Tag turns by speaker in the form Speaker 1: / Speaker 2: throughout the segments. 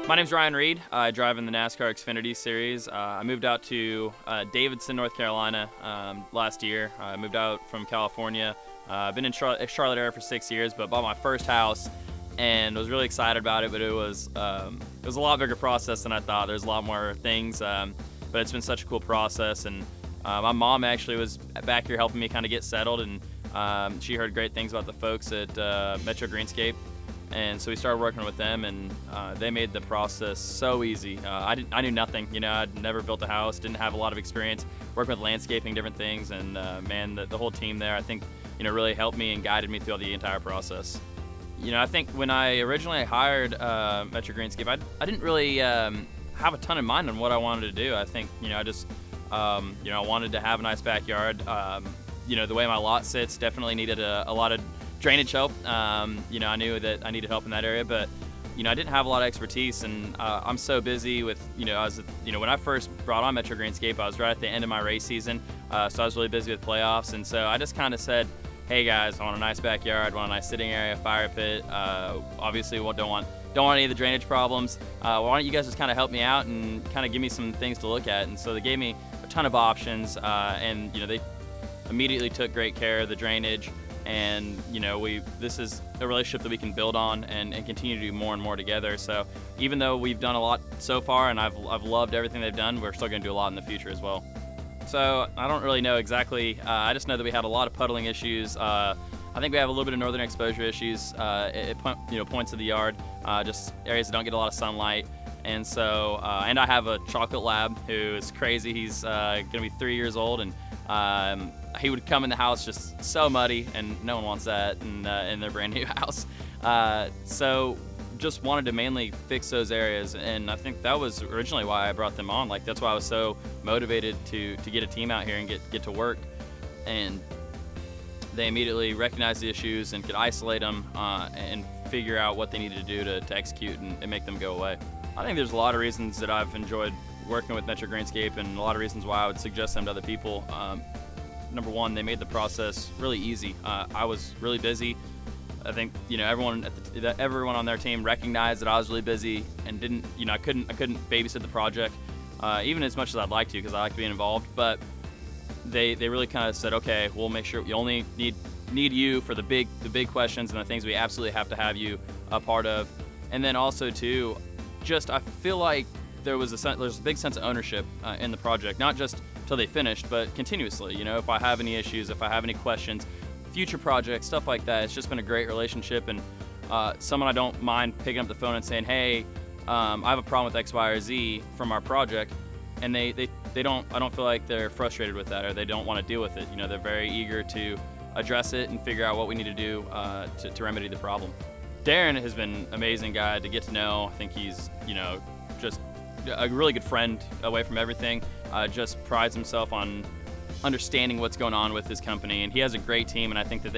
Speaker 1: My name's Ryan Reed. I drive in the Nascar Xfinity series. I moved out to Davidson, North Carolina last year. I moved out from California. I've been in Charlotte area for 6 years, but bought my first house and was really excited about it. But it was a lot bigger process than I thought. There's a lot more things, but it's been such a cool process. And my mom actually was back here helping me kind of get settled, and she heard great things about the folks at MetroGreenscape. And so we started working with them, and they made the process so easy. I knew nothing, I'd never built a house, didn't have a lot of experience working with landscaping, different things, and man, the whole team there, I think, really helped me and guided me through the entire process. I think when I originally hired MetroGreenscape, I didn't really have a ton in mind on what I wanted to do. I think, I just, I wanted to have a nice backyard. The way my lot sits definitely needed a lot of drainage help. I knew that I needed help in that area, but I didn't have a lot of expertise, and I'm so busy with when I first brought on MetroGreenscape, I was right at the end of my race season, so I was really busy with playoffs, and so I just kind of said, hey guys, I want a nice backyard, want a nice sitting area, fire pit. Obviously, don't want any of the drainage problems. Why don't you guys just kind of help me out and kind of give me some things to look at? And so they gave me a ton of options, and they immediately took great care of the drainage. And this is a relationship that we can build on and continue to do more and more together. So even though we've done a lot so far and I've loved everything they've done, we're still going to do a lot in the future as well. So I don't really know exactly. I just know that we had a lot of puddling issues. I think we have a little bit of northern exposure issues at points of the yard, just areas that don't get a lot of sunlight. And so, and I have a chocolate lab who is crazy. He's going to be 3 years old, and he would come in the house just so muddy, and no one wants that in their brand new house. So just wanted to mainly fix those areas, and I think that was originally why I brought them on. Like, that's why I was so motivated to get a team out here and get to work. And they immediately recognized the issues and could isolate them and figure out what they needed to do to execute and make them go away. I think there's a lot of reasons that I've enjoyed working with MetroGreenscape, and a lot of reasons why I would suggest them to other people. Number one, they made the process really easy. I was really busy. I think everyone on their team recognized that I was really busy and didn't I couldn't babysit the project, even as much as I'd like to, because I like being involved. But they really kind of said, okay, we'll make sure we only need you for the big questions and the things we absolutely have to have you a part of. And then also too, just I feel like there's a big sense of ownership in the project, not just till they finished, but continuously. If I have any issues, if I have any questions, future projects, stuff like that. It's just been a great relationship, and someone I don't mind picking up the phone and saying, hey, I have a problem with X, Y, or Z from our project, and I don't feel like they're frustrated with that or they don't want to deal with it. They're very eager to address it and figure out what we need to do to remedy the problem. Darren has been an amazing guy to get to know. I think he's just a really good friend away from everything. Just prides himself on understanding what's going on with his company, and he has a great team, and I think that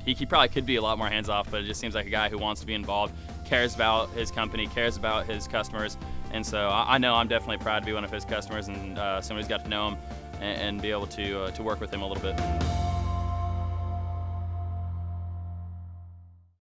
Speaker 1: he probably could be a lot more hands-off, but it just seems like a guy who wants to be involved, cares about his company, cares about his customers. And so I know I'm definitely proud to be one of his customers, and somebody's got to know him and be able to work with him a little bit.